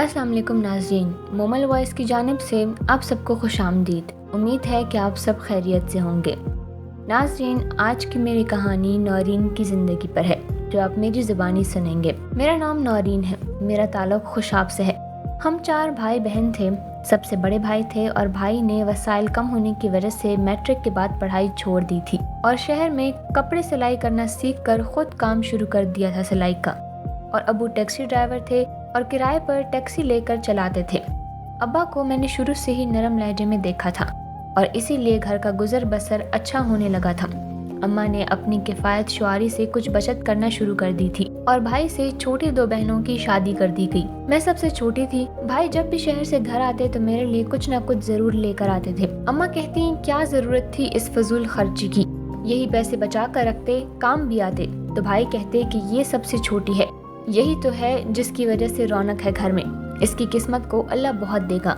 अस्सलाम वालेकुम नाज़रीन, मोमल वॉइस की जानिब से आप सबको खुश आमदीद। उम्मीद है कि आप सब खैरियत से होंगे। नाज़रीन, आज की मेरी कहानी नौरीन की ज़िंदगी पर है, जो आप मेरी ज़ुबानी सुनेंगे। मेरा नाम नौरीन है, मेरा ताल्लुक़ खुशाब से है। हम 4 भाई बहन थे। सबसे बड़े भाई थे और भाई ने वसाइल कम होने की वजह से मैट्रिक के बाद पढ़ाई छोड़ दी थी और शहर में कपड़े सिलाई करना सीख कर खुद काम शुरू कर दिया था सिलाई का। और अबू टैक्सी ड्राइवर थे और किराए पर टैक्सी लेकर चलाते थे। अब्बा को मैंने शुरू से ही नरम लहजे में देखा था और इसीलिए घर का गुजर बसर अच्छा होने लगा था। अम्मा ने अपनी किफ़ायत शुआरी से कुछ बचत करना शुरू कर दी थी और भाई से छोटी 2 बहनों की शादी कर दी गई। मैं सबसे छोटी थी। भाई जब भी शहर से घर आते तो मेरे लिए कुछ न कुछ जरूर लेकर आते थे। अम्मा कहती क्या जरूरत थी इस फजूल खर्ची की, यही पैसे बचा कर रखते, काम भी आते। तो भाई कहते कि ये सबसे छोटी है, यही तो है जिसकी वजह से रौनक है घर में, इसकी किस्मत को अल्लाह बहुत देगा।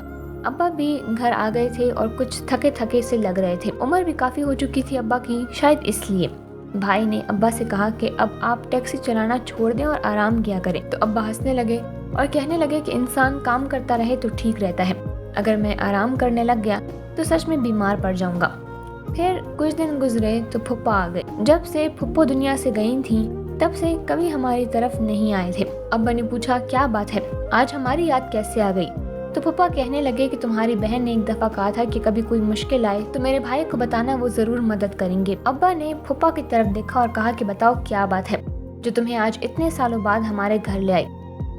अब्बा भी घर आ गए थे और कुछ थके थके से लग रहे थे। उम्र भी काफ़ी हो चुकी थी अब्बा की, शायद इसलिए। भाई ने अब्बा से कहा कि अब आप टैक्सी चलाना छोड़ दें और आराम किया करें। तो अब्बा हंसने लगे और कहने लगे कि इंसान काम करता रहे तो ठीक रहता है, अगर मैं आराम करने लग गया तो सच में बीमार पड़ जाऊंगा। फिर कुछ दिन गुजरे तो फुप्पा आ गए। जब से फुप्पो दुनिया से गई थी तब से कभी हमारी तरफ नहीं आए थे। अब्बा ने पूछा क्या बात है, आज हमारी याद कैसे आ गई? तो फुप्पा कहने लगे कि तुम्हारी बहन ने एक दफा कहा था कि कभी कोई मुश्किल आए तो मेरे भाई को बताना, वो जरूर मदद करेंगे। अब्बा ने फुप्पा की तरफ देखा और कहा कि बताओ क्या बात है जो तुम्हें आज इतने सालों बाद हमारे घर ले आई?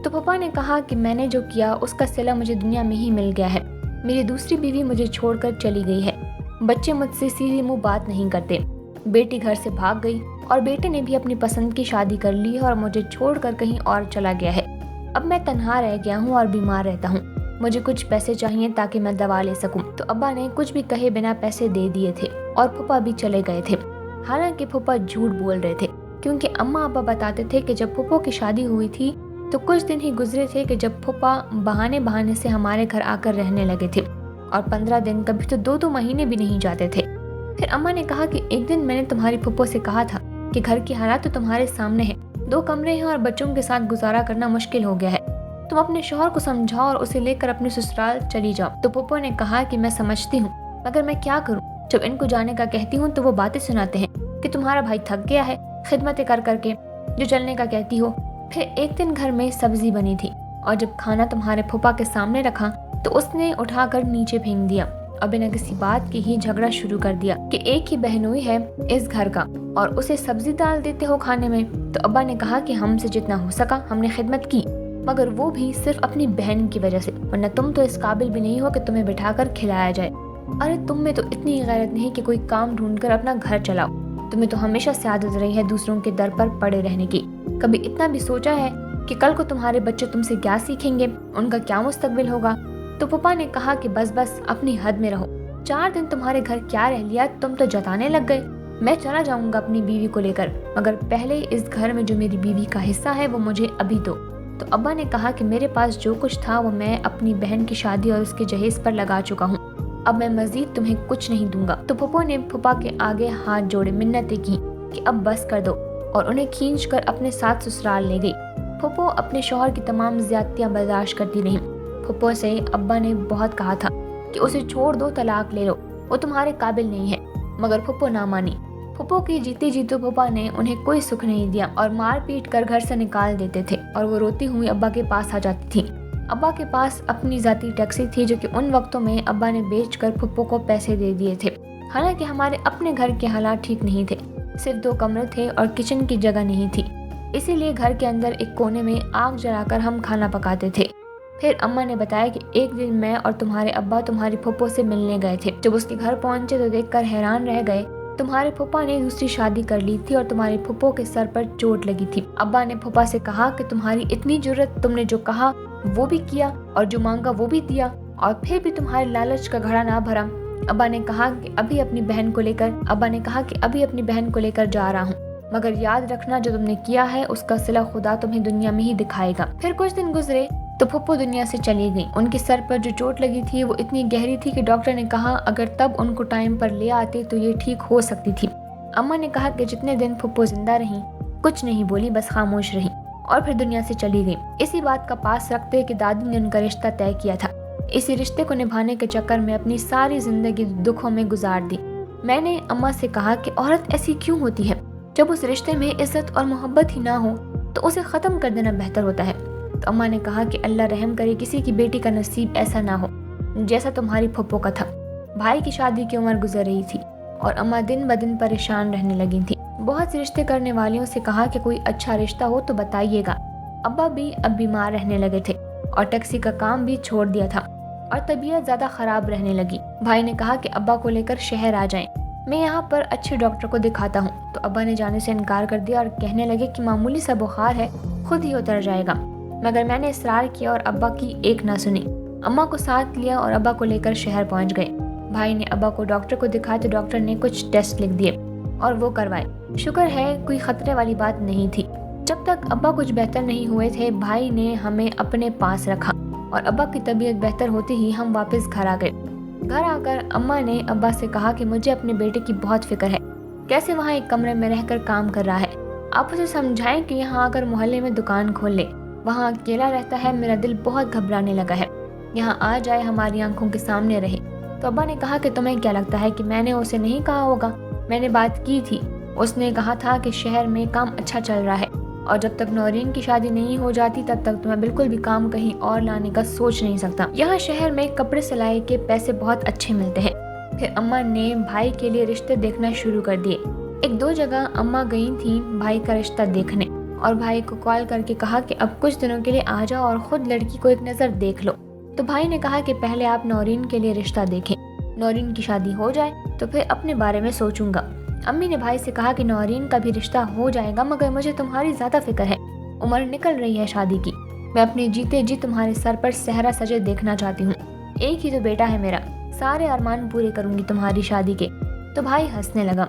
तो फुप्पा ने कहा कि मैंने जो किया उसका सिला मुझे दुनिया में ही मिल गया है। मेरी दूसरी बीवी मुझे छोड़कर चली गई है। बच्चे मुझसे सीधे मुँह बात नहीं करते। बेटी घर से भाग गई और बेटे ने भी अपनी पसंद की शादी कर ली है और मुझे छोड़कर कहीं और चला गया है। अब मैं तन्हा रह गया हूँ और बीमार रहता हूँ। मुझे कुछ पैसे चाहिए ताकि मैं दवा ले सकूं। तो अब्बा ने कुछ भी कहे बिना पैसे दे दिए थे और फूफा भी चले गए थे। हालांकि फूफा झूठ बोल रहे थे, क्योंकि अम्मा अब्बा बताते थे कि जब फूफो की शादी हुई थी तो कुछ दिन ही गुजरे थे कि जब फूफा बहाने बहाने से हमारे घर आकर रहने लगे थे और 15 दिन, कभी तो 2-2 महीने भी नहीं जाते थे। फिर अम्मा ने कहा कि एक दिन मैंने तुम्हारी फूफो से कहा था कि घर की हालात तो तुम्हारे सामने है, 2 कमरे हैं और बच्चों के साथ गुजारा करना मुश्किल हो गया है। तुम अपने शौहर को समझाओ और उसे लेकर अपने ससुराल चली जाओ। तो फूफो ने कहा कि मैं समझती हूँ, मगर मैं क्या करूँ? जब इनको जाने का कहती हूँ तो वो बातें सुनाते हैं कि तुम्हारा भाई थक गया है खिदमतें कर करके, जो चलने का कहती हो। फिर एक दिन घर में सब्जी बनी थी और जब खाना तुम्हारे फूफा के सामने रखा तो उसने उठाकर नीचे फेंक दिया और बिना किसी बात के ही झगड़ा शुरू कर दिया कि एक ही बहनोई है इस घर का और उसे सब्जी डाल देते हो खाने में। तो अब्बा ने कहा कि हमसे जितना हो सका हमने खिदमत की, मगर वो भी सिर्फ अपनी बहन की वजह से, वरना तुम तो इस काबिल भी नहीं हो कि तुम्हें बिठाकर खिलाया जाए। अरे तुम में तो इतनी गैरत नहीं कि कोई काम ढूंढकर अपना घर चलाओ। तुम्हें तो हमेशा से आदत रही है दूसरों के दर पर पड़े रहने की। कभी इतना भी सोचा है कि कल को तुम्हारे बच्चे तुमसे क्या सीखेंगे, उनका क्या मुस्तकबिल होगा? तो पापा ने कहा कि बस अपनी हद में रहो। 4 दिन तुम्हारे घर क्या रह लिया, तुम तो जताने लग गए। मैं चला जाऊंगा अपनी बीवी को लेकर, मगर पहले इस घर में जो मेरी बीवी का हिस्सा है वो मुझे अभी दो। तो अब्बा ने कहा कि मेरे पास जो कुछ था वो मैं अपनी बहन की शादी और उसके जहेज पर लगा चुका हूँ, अब मैं मजीद तुम्हें कुछ नहीं दूंगा। तो फूफो ने फूफा के आगे हाथ जोड़े, मिन्नतें की कि अब बस कर दो और उन्हें खींचकर अपने साथ ससुराल ले गई। फूफो अपने शौहर की तमाम ज्यादतियां बर्दाश्त करती रहीं। फूफो से अब्बा ने बहुत कहा था कि उसे छोड़ दो, तलाक ले लो, वो तुम्हारे काबिल नहीं है, मगर फूफो ना मानी। फूफो की जीती जीतो फूफा ने उन्हें कोई सुख नहीं दिया और मार पीट कर घर से निकाल देते थे और वो रोती हुई अब्बा के पास आ जाती थी। अब्बा के पास अपनी जाती टैक्सी थी जो कि उन वक्तों में अब्बा ने बेचकर फूफो को पैसे दे दिए थे। हालांकि हमारे अपने घर के हालात ठीक नहीं थे, सिर्फ 2 कमरे थे और किचन की जगह नहीं थी, इसीलिए घर के अंदर एक कोने में आग जलाकर हम खाना पकाते थे। फिर अम्मा ने बताया कि एक दिन मैं और तुम्हारे अब्बा तुम्हारी फूफो से मिलने गए थे। जब उसके घर पहुंचे तो देखकर हैरान रह गए। तुम्हारे फूफा ने दूसरी शादी कर ली थी और तुम्हारी फूफो के सर पर चोट लगी थी। अब्बा ने फूफा से कहा कि तुम्हारी इतनी जुर्रत, तुमने जो कहा वो भी किया और जो मांगा वो भी दिया और फिर भी तुम्हारे लालच का घड़ा ना भरा। अब्बा ने कहा कि अभी अपनी बहन को लेकर जा रहा हूँ, मगर याद रखना जो तुमने किया है उसका सिला खुदा तुम्हें दुनिया में ही दिखाएगा। फिर कुछ दिन गुजरे तो फूफो दुनिया से चली गई। उनके सर पर जो चोट लगी थी वो इतनी गहरी थी कि डॉक्टर ने कहा अगर तब उनको टाइम पर ले आते तो ये ठीक हो सकती थी। अम्मा ने कहा कि जितने दिन फूफो जिंदा रही कुछ नहीं बोली, बस खामोश रही और फिर दुनिया से चली गई। इसी बात का पास रखते कि दादी ने उनका रिश्ता तय किया था। इसी रिश्ते को निभाने के चक्कर में अपनी सारी जिंदगी दुखों में गुजार दी। मैंने अम्मा से कहा कि औरत ऐसी क्यों होती है? जब उस रिश्ते में इज्जत और मोहब्बत ही ना हो तो उसे ख़त्म कर देना बेहतर होता है। तो अम्मा ने कहा कि अल्लाह रहम करे किसी की बेटी का नसीब ऐसा ना हो जैसा तुम्हारी फुप्पो का था। भाई की शादी की उम्र गुजर रही थी और अम्मा दिन ब दिन परेशान रहने लगी थी। बहुत से रिश्ते करने वालियों से कहा कि कोई अच्छा रिश्ता हो तो बताइएगा। अब्बा भी अब बीमार रहने लगे थे और टैक्सी का काम भी छोड़ दिया था और तबीयत ज़्यादा ख़राब रहने लगी। भाई ने कहा कि अब्बा को लेकर शहर आ जाएं, मैं यहाँ पर अच्छे डॉक्टर को दिखाता हूँ। तो अब्बा ने जाने से इनकार कर दिया और कहने लगे कि मामूली सा बुखार है, खुद ही उतर जाएगा। मगर मैंने इसरार किया और अब्बा की एक ना सुनी। अम्मा को साथ लिया और अब्बा को लेकर शहर पहुँच गए। भाई ने अब्बा को डॉक्टर को दिखाया तो डॉक्टर ने कुछ टेस्ट लिख दिए और वो करवाए। शुक्र है कोई खतरे वाली बात नहीं थी। जब तक अब्बा कुछ बेहतर नहीं हुए थे, भाई ने हमें अपने पास रखा और अब्बा की तबीयत बेहतर होते ही हम वापस घर आ गए। घर आकर अम्मा ने अब्बा से कहा कि मुझे अपने बेटे की बहुत फिक्र है, कैसे वहाँ एक कमरे में रहकर काम कर रहा है। आप उसे समझाएं कि यहाँ आकर मोहल्ले में दुकान खोल ले, वहाँ अकेला रहता है, मेरा दिल बहुत घबराने लगा है, यहाँ आ जाए, हमारी आंखों के सामने रहे। तो अब्बा ने कहा कि तुम्हें क्या लगता है कि मैंने उसे नहीं कहा होगा? मैंने बात की थी, उसने कहा था कि शहर में काम अच्छा चल रहा है और जब तक नौरीन की शादी नहीं हो जाती तब तक तुम्हें बिल्कुल भी काम कहीं और लाने का सोच नहीं सकता। यहाँ शहर में कपड़े सिलाई के पैसे बहुत अच्छे मिलते हैं। फिर अम्मा ने भाई के लिए रिश्ते देखना शुरू कर दिए। 1-2 जगह अम्मा गई थी भाई का रिश्ता देखने और भाई को कॉल करके कहा कि अब कुछ दिनों के लिए आ जाओ और खुद लड़की को एक नज़र देख लो। तो भाई ने कहा कि पहले आप नौरीन के लिए रिश्ता देखें, नौरीन की शादी हो जाए तो फिर अपने बारे में सोचूंगा। अम्मी ने भाई से कहा कि नौरीन का भी रिश्ता हो जाएगा, मगर मुझे तुम्हारी ज़्यादा फिक्र है, उम्र निकल रही है शादी की, मैं अपने जीते जी तुम्हारे सर पर सहरा सजे देखना चाहती हूँ। एक ही तो बेटा है मेरा, सारे अरमान पूरे करूँगी तुम्हारी शादी के। तो भाई हंसने लगा।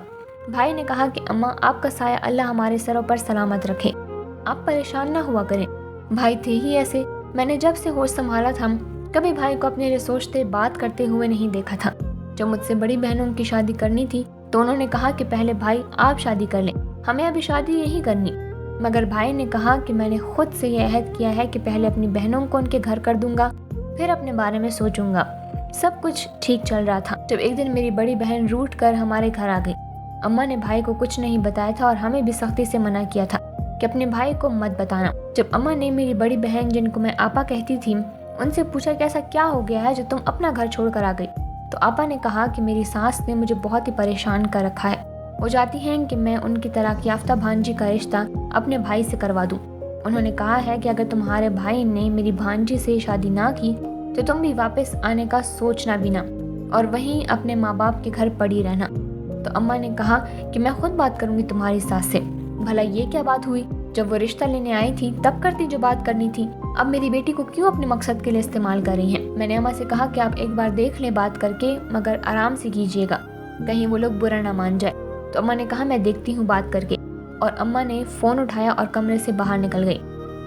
भाई ने कहा कि अम्मा आपका साया अल्लाह हमारे सरों पर सलामत रखे, आप परेशान ना हुआ करें। भाई थे ही ऐसे, मैंने जब से होश संभाला था कभी भाई को अपने लिए सोचते बात करते हुए नहीं देखा था। जब मुझसे बड़ी बहनों की शादी करनी थी तो उन्होंने कहा कि पहले भाई आप शादी कर लें, हमें अभी शादी नहीं करनी। मगर भाई ने कहा कि मैंने खुद से यह अहद किया है कि पहले अपनी बहनों को उनके घर कर दूंगा, फिर अपने बारे में सोचूंगा। सब कुछ ठीक चल रहा था जब एक दिन मेरी बड़ी बहन रूठ कर हमारे घर आ गई। अम्मा ने भाई को कुछ नहीं बताया था और हमें भी सख्ती से मना किया था कि अपने भाई को मत बताना। जब अम्मा ने मेरी बड़ी बहन, जिनको मैं आपा कहती थी, उनसे पूछा कि ऐसा क्या हो गया है जो तुम अपना घर छोड़ कर आ गई, तो आपा ने कहा कि मेरी सास ने मुझे बहुत ही परेशान कर रखा है, वो चाहती हैं कि मैं उनकी तलाक याफ्ता भांजी का रिश्ता अपने भाई से करवा दूं। उन्होंने कहा है कि अगर तुम्हारे भाई ने मेरी भांजी से शादी ना की तो तुम भी वापस आने का सोचना भी ना और वहीं अपने माँ बाप के घर पड़ी रहना। तो अम्मा ने कहा कि मैं खुद बात करूंगी तुम्हारी सास से। भला ये क्या बात हुई? जब वो रिश्ता लेने आई थी तब करती जो बात करनी थी, अब मेरी बेटी को क्यों अपने मकसद के लिए इस्तेमाल कर रही हैं? मैंने अम्मा से कहा कि आप एक बार देख लें बात करके, मगर आराम से कीजिएगा, कहीं वो लोग बुरा ना मान जाए। तो अम्मा ने कहा मैं देखती हूँ बात करके, और अम्मा ने फ़ोन उठाया और कमरे से बाहर निकल गई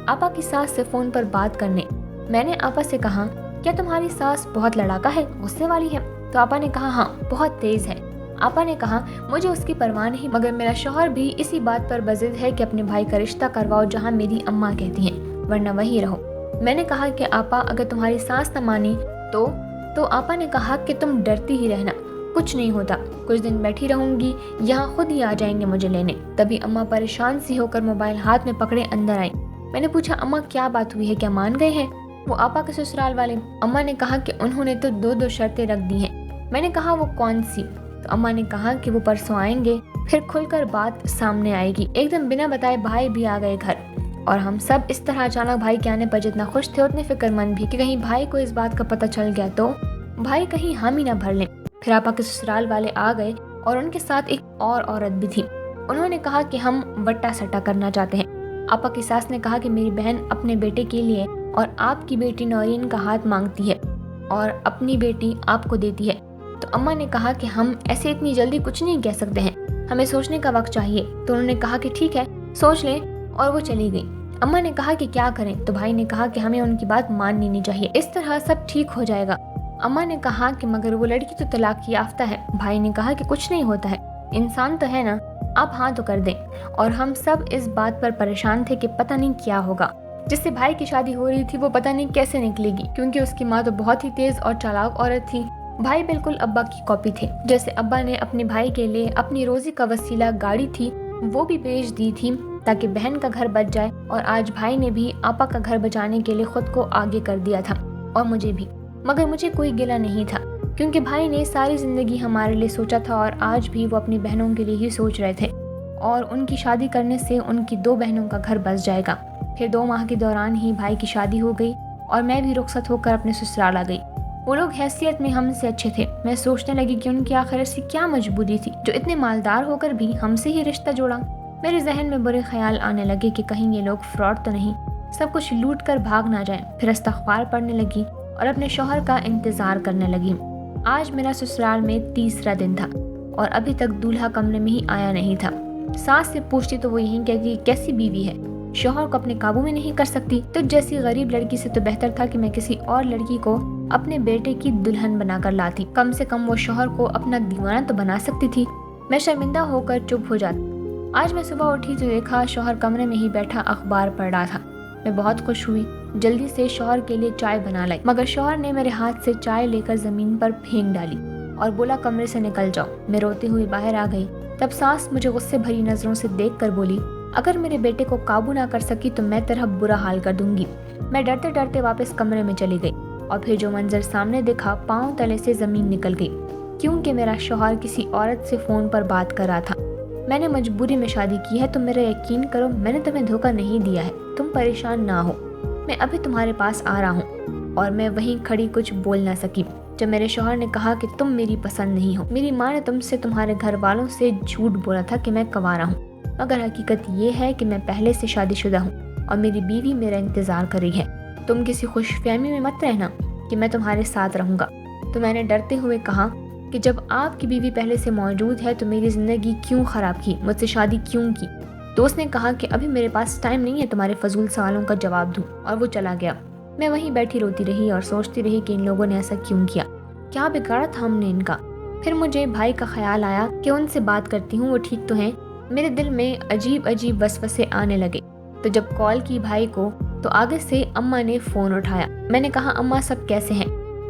आपा की सास से फ़ोन पर बात करने। मैंने आपा से कहा क्या तुम्हारी सास बहुत लड़ाका है, गुस्से वाली है? तो आपा ने कहा हाँ, बहुत तेज़ है। आपा ने कहा मुझे उसकी परवाह नहीं, मगर मेरा शौहर भी इसी बात पर बज़िद है कि अपने भाई का रिश्ता करवाओ जहाँ मेरी अम्मा कहती हैं, वरना वहीं रहो। मैंने कहा कि आपा अगर तुम्हारी सास न मानी तो आपा ने कहा कि तुम डरती ही रहना, कुछ नहीं होता, कुछ दिन बैठी रहूंगी, यहाँ खुद ही आ जाएंगे मुझे लेने। तभी अम्मा परेशान सी होकर मोबाइल हाथ में पकड़े अंदर आई। मैंने पूछा अम्मा क्या बात हुई है, क्या मान गए हैं वो आपा के ससुराल वाले? अम्मा ने कहा कि उन्होंने तो 2 शर्तें रख दी हैं। मैंने कहा वो कौन सी? तो अम्मा ने कहा कि वो परसों आएंगे, फिर खुलकर बात सामने आएगी। एकदम बिना बताए भाई भी आ गए घर और हम सब इस तरह अचानक भाई के आने पर जितना खुश थे उतने फिक्रमंद भी कि कहीं भाई को इस बात का पता चल गया तो भाई कहीं हामी ना भर लें। फिर आपा के ससुराल वाले आ गए और उनके साथ एक और औरत भी थी। उन्होंने कहा कि हम वट्टा सट्टा करना चाहते हैं। आपा की सास ने कहा कि मेरी बहन अपने बेटे के लिए और आपकी बेटी नौरीन का हाथ मांगती है और अपनी बेटी आपको देती है। तो अम्मा ने कहा कि हम ऐसे इतनी जल्दी कुछ नहीं कह सकते हैं, हमें सोचने का वक्त चाहिए। तो उन्होंने कहा कि ठीक है सोच लें, और वो चली गई। अम्मा ने कहा कि क्या करें? तो भाई ने कहा कि हमें उनकी बात माननी नहीं चाहिए, इस तरह सब ठीक हो जाएगा। अम्मा ने कहा कि मगर वो लड़की तो तलाक याफ्ता है। भाई ने कहा कि कुछ नहीं होता है, इंसान तो है ना, आप हाँ तो कर दें। और हम सब इस बात पर परेशान थे कि पता नहीं क्या होगा। जिससे भाई की शादी हो रही थी वो पता नहीं कैसे निकलेगी, क्योंकि उसकी माँ तो बहुत ही तेज और चालाक औरत थी। भाई बिल्कुल अब्बा की कॉपी थे। जैसे अब्बा ने अपने भाई के लिए अपनी रोजी का वसीला गाड़ी थी वो भी बेच दी थी ताकि बहन का घर बच जाए, और आज भाई ने भी आपा का घर बचाने के लिए खुद को आगे कर दिया था, और मुझे भी। मगर मुझे कोई गिला नहीं था, क्योंकि भाई ने सारी जिंदगी हमारे लिए सोचा था और आज भी वो अपनी बहनों के लिए ही सोच रहे थे, और उनकी शादी करने से उनकी 2 बहनों का घर बस जाएगा। फिर 2 माह के दौरान ही भाई की शादी हो गई और मैं भी रुखसत होकर अपने ससुराल आ गई। वो लोग हैसियत में हमसे अच्छे थे। मैं सोचने लगी कि उनकी आखिर ऐसी क्या मजबूरी थी जो इतने मालदार होकर भी हमसे ही रिश्ता जोड़ा। मेरे जहन में बुरे ख्याल आने लगे कि कहीं ये लोग फ्रॉड तो नहीं, सब कुछ लूट कर भाग ना जाए। फिर इस्तग़फ़ार पढ़ने लगी और अपने शौहर का इंतज़ार करने लगी। आज मेरा ससुराल में तीसरा दिन था और अभी तक दूल्हा कमरे में ही आया नहीं था। सास से पूछती तो वो यही कहती कैसी बीवी है, शौहर को अपने काबू में नहीं कर सकती। तो जैसी गरीब लड़की से तो बेहतर था कि मैं किसी और लड़की को अपने बेटे की दुल्हन बनाकर लाती। कम से कम वो शौहर को अपना दीवाना तो बना सकती थी। मैं शर्मिंदा होकर चुप हो जाती। आज मैं सुबह उठी तो देखा शौहर कमरे में ही बैठा अखबार पढ़ रहा था। मैं बहुत खुश हुई, जल्दी से शौहर के लिए चाय बना लाई, मगर शौहर ने मेरे हाथ से चाय लेकर जमीन पर फेंक डाली और बोला कमरे से निकल जाओ। मैं रोती हुई बाहर आ गई। तब सास मुझे गुस्से भरी नजरों से देख कर बोली, अगर मेरे बेटे को काबू ना कर सकी तो मैं तेरा बुरा हाल कर दूंगी। मैं डरते डरते वापस कमरे में चली गई और फिर जो मंजर सामने देखा, पांव तले से जमीन निकल गई, क्योंकि मेरा शौहर किसी औरत से फोन पर बात कर रहा था। मैंने मजबूरी में शादी की है तो मेरा यकीन करो, मैंने तुम्हें धोखा नहीं दिया है। तुम परेशान ना हो, मैं अभी तुम्हारे पास आ रहा हूँ। और मैं वहीं खड़ी कुछ बोल ना सकी जब मेरे शौहर ने कहा कि तुम मेरी पसंद नहीं हो। मेरी माँ ने तुमसे तुम्हारे घर वालों से झूठ बोला था कि मैं कंवारा हूँ, मगर हकीकत ये है कि मैं पहले से शादीशुदा हूँ और मेरी बीवी मेरा इंतजार कर रही है। तुम किसी खुशफहमी में मत रहना कि मैं तुम्हारे साथ रहूँगा। तो मैंने डरते हुए कहा कि जब आपकी बीवी पहले से मौजूद है तो मेरी ज़िंदगी क्यों ख़राब की, मुझसे शादी क्यों की। तो उसने कहा कि अभी मेरे पास टाइम नहीं है तुम्हारे फजूल सवालों का जवाब दूँ, और वो चला गया। मैं वहीं बैठी रोती रही और सोचती रही कि इन लोगों ने ऐसा क्यों किया, क्या बिगाड़ा था हमने इनका। फिर मुझे भाई का ख्याल आया कि उनसे बात करती हूँ, वो ठीक तो हैं। मेरे दिल में अजीब अजीब वसवसे आने लगे। तो जब कॉल की भाई को तो आगे से अम्मा ने फ़ोन उठाया। मैंने कहा अम्मा सब कैसे हैं,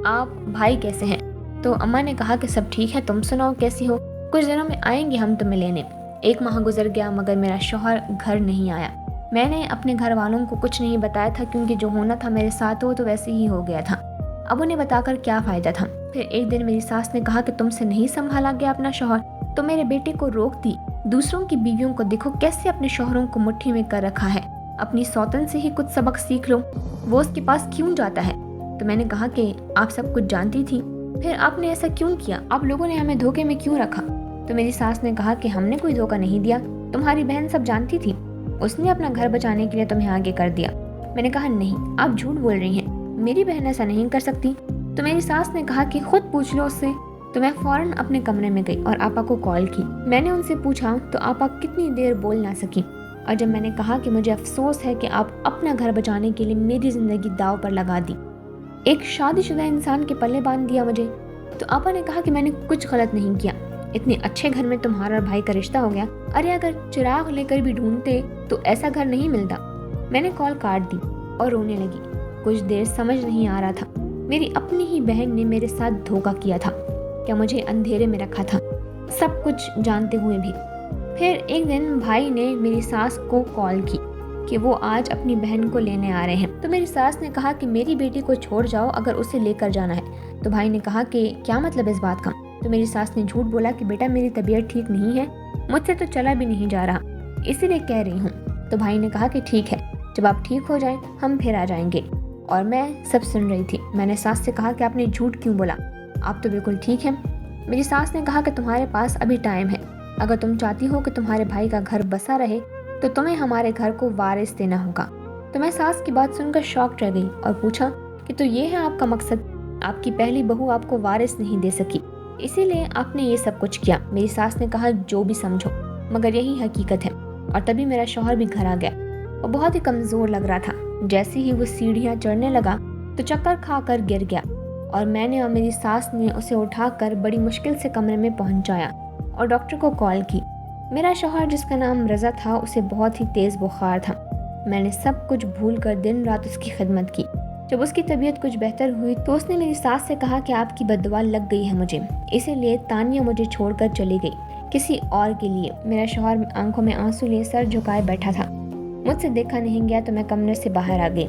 आप भाई कैसे हैं। तो अम्मा ने कहा कि सब ठीक है, तुम सुनाओ कैसी हो, कुछ दिनों में आएंगे हम तुम्हें लेने। 1 माह गुजर गया मगर मेरा शौहर घर नहीं आया। मैंने अपने घर वालों को कुछ नहीं बताया था, क्योंकि जो होना था मेरे साथ हो तो वैसे ही हो गया था। अब उन्हें बताकर क्या फ़ायदा था। फिर एक दिन मेरी सास ने कहा कि तुमसे नहीं संभाला गया अपना शौहर, तो मेरे बेटे को रोक दी। दूसरों की बीवियों को देखो कैसे अपने शौहरों को मुट्ठी में कर रखा है, अपनी सौतन से ही कुछ सबक सीख लो, वो उसके पास क्यों जाता है। तो मैंने कहा कि आप सब कुछ जानती थी, फिर आपने ऐसा क्यों किया, आप लोगों ने हमें धोखे में क्यों रखा। तो मेरी सास ने कहा कि हमने कोई धोखा नहीं दिया, तुम्हारी बहन सब जानती थी, उसने अपना घर बचाने के लिए तुम्हें आगे कर दिया। मैंने कहा नहीं, आप झूठ बोल रही हैं, मेरी बहन ऐसा नहीं कर सकती। तो मेरी सास ने कहा कि खुद पूछ लो उससे। तो मैं फौरन अपने कमरे में गई और आपा को कॉल की। मैंने उनसे पूछा तो आपा कितनी देर बोल ना सकी, और जब मैंने कहा कि मुझे अफसोस है कि आप अपना घर बचाने के लिए मेरी जिंदगी दाव पर लगा दी, एक शादीशुदा इंसान के पल्ले बांध दिया मुझे, तो आपा ने कहा कि मैंने कुछ गलत नहीं किया, इतने अच्छे घर में तुम्हारा और भाई का रिश्ता हो गया। अरे अगर चिराग लेकर भी ढूंढते तो ऐसा घर नहीं मिलता। मैंने कॉल काट दी और रोने लगी। कुछ देर समझ नहीं आ रहा था, मेरी अपनी ही बहन ने मेरे साथ धोखा किया था, क्या मुझे अंधेरे में रखा था, सब कुछ जानते हुए भी। फिर एक दिन भाई ने मेरी सास को कॉल की कि वो आज अपनी बहन को लेने आ रहे हैं। तो मेरी सास ने कहा कि मेरी बेटी को छोड़ जाओ अगर उसे लेकर जाना है। तो भाई ने कहा कि क्या मतलब इस बात का। तो मेरी सास ने झूठ बोला कि बेटा मेरी तबीयत ठीक नहीं है, मुझसे तो चला भी नहीं जा रहा, इसीलिए कह रही हूँ। तो भाई ने कहा कि ठीक है, जब आप ठीक हो जाएं हम फिर आ जाएंगे। और मैं सब सुन रही थी। मैंने सास से कहा कि आपने झूठ क्यों बोला, आप तो बिल्कुल ठीक हैं। मेरी सास ने कहा कि तुम्हारे पास अभी टाइम है, अगर तुम चाहती हो कि तुम्हारे भाई का घर बसा रहे तो तुम्हें हमारे घर को वारिस देना होगा। तो मैं सास की बात सुनकर शॉक्ड रह गई और पूछा कि तो ये है आपका मकसद, आपकी पहली बहू आपको वारिस नहीं दे सकी, इसीलिए आपने ये सब कुछ किया। मेरी सास ने कहा जो भी समझो, मगर यही हकीकत है। और तभी मेरा शौहर भी घर आ गया। वो बहुत ही कमज़ोर लग रहा था। जैसे ही वो सीढ़ियाँ चढ़ने लगा तो चक्कर खाकर गिर गया, और मैंने और मेरी सास ने उसे उठाकर बड़ी मुश्किल से कमरे में पहुंचाया और डॉक्टर को कॉल की। मेरा शौहर जिसका नाम रज़ा था उसे बहुत ही तेज़ बुखार था। मैंने सब कुछ भूल कर दिन रात उसकी खिदमत की। जब उसकी तबीयत कुछ बेहतर हुई तो उसने मेरी सास से कहा कि आपकी बददुआ लग गई है मुझे, इसीलिए तानिया मुझे छोड़कर चली गई किसी और के लिए। मेरा शौहर आंखों में आंसू लिए सर झुकाए बैठा था। मुझसे देखा नहीं गया तो मैं कमरे से बाहर आ गई।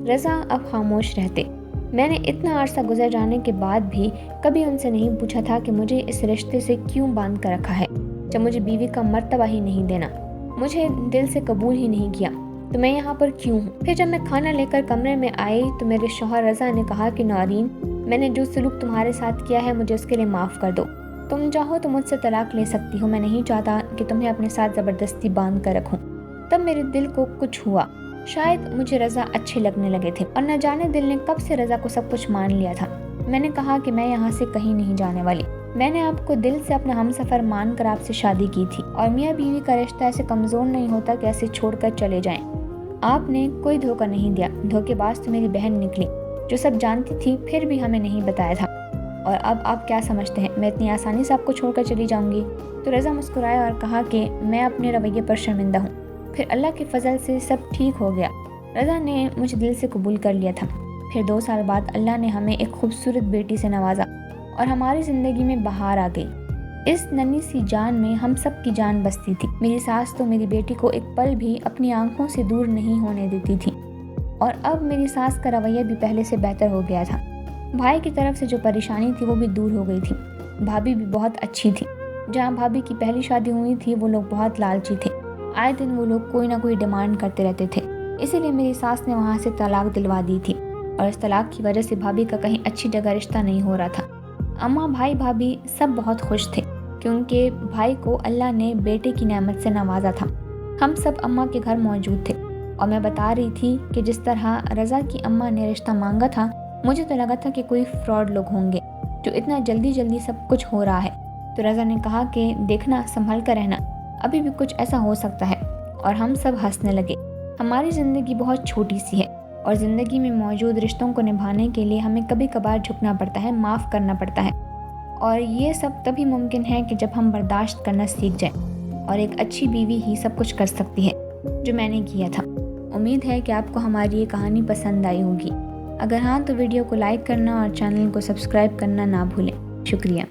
रज़ा अब खामोश रहते। मैंने इतना अरसा गुजर जाने के बाद भी कभी उनसे नहीं पूछा था कि मुझे इस रिश्ते से क्यों बांध कर रखा है, जब मुझे बीवी का मर्तबा ही नहीं देना, मुझे दिल से कबूल ही नहीं किया, तो मैं यहाँ पर क्यों हूँ। फिर जब मैं खाना लेकर कमरे में आई तो मेरे शौहर रज़ा ने कहा कि नौरीन, मैंने जो सलूक तुम्हारे साथ किया है मुझे उसके लिए माफ़ कर दो। तुम चाहो तो मुझसे तलाक ले सकती हो, मैं नहीं चाहता कि तुम्हें अपने साथ ज़बरदस्ती बांध कर रखूँ। तब मेरे दिल को कुछ हुआ। शायद मुझे रज़ा अच्छे लगने लगे थे और न जाने दिल ने कब से रज़ा को सब कुछ मान लिया था। मैंने कहा कि मैं यहाँ से कहीं नहीं जाने वाली। मैंने आपको दिल से अपना हमसफ़र मानकर आपसे शादी की थी और मियाँ बीवी का रिश्ता ऐसे कमज़ोर नहीं होता कि ऐसे छोड़कर चले जाएं। आपने कोई धोखा नहीं दिया। धोखेबाज तो मेरी बहन निकली जो सब जानती थी फिर भी हमें नहीं बताया था। और अब आप क्या समझते हैं मैं इतनी आसानी से आपको छोड़कर चली जाऊंगी? तो रज़ा मुस्कुराया और कहा कि मैं अपने रवैये पर शर्मिंदा हूँ। फिर अल्लाह के फजल से सब ठीक हो गया। रज़ा ने मुझे दिल से कबूल कर लिया था। फिर 2 साल बाद अल्लाह ने हमें एक खूबसूरत बेटी से नवाजा और हमारी ज़िंदगी में बहार आ गई। इस नन्ही सी जान में हम सब की जान बसती थी। मेरी सास तो मेरी बेटी को एक पल भी अपनी आंखों से दूर नहीं होने देती थी और अब मेरी सास का रवैया भी पहले से बेहतर हो गया था। भाई की तरफ से जो परेशानी थी वो भी दूर हो गई थी। भाभी भी बहुत अच्छी थी। जहाँ भाभी की पहली शादी हुई थी वो लोग बहुत लालची थे। आए दिन वो लोग कोई ना कोई डिमांड करते रहते थे, इसीलिए मेरी सास ने वहाँ से तलाक दिलवा दी थी और इस तलाक की वजह से भाभी का कहीं अच्छी जगह रिश्ता नहीं हो रहा था। अम्मा, भाई, भाभी सब बहुत खुश थे क्योंकि भाई को अल्लाह ने बेटे की नेमत से नवाजा था। हम सब अम्मा के घर मौजूद थे और मैं बता रही थी कि जिस तरह रज़ा की अम्मा ने रिश्ता मांगा था, मुझे तो लगा था कि कोई फ्रॉड लोग होंगे जो इतना जल्दी जल्दी सब कुछ हो रहा है। तो रज़ा ने कहा कि देखना, संभल कर रहना, अभी भी कुछ ऐसा हो सकता है। और हम सब हंसने लगे। हमारी ज़िंदगी बहुत छोटी सी है और ज़िंदगी में मौजूद रिश्तों को निभाने के लिए हमें कभी कभार झुकना पड़ता है, माफ़ करना पड़ता है। और ये सब तभी मुमकिन है कि जब हम बर्दाश्त करना सीख जाएं। और एक अच्छी बीवी ही सब कुछ कर सकती है, जो मैंने किया था। उम्मीद है कि आपको हमारी ये कहानी पसंद आई होगी। अगर हाँ तो वीडियो को लाइक करना और चैनल को सब्सक्राइब करना ना भूलें। शुक्रिया।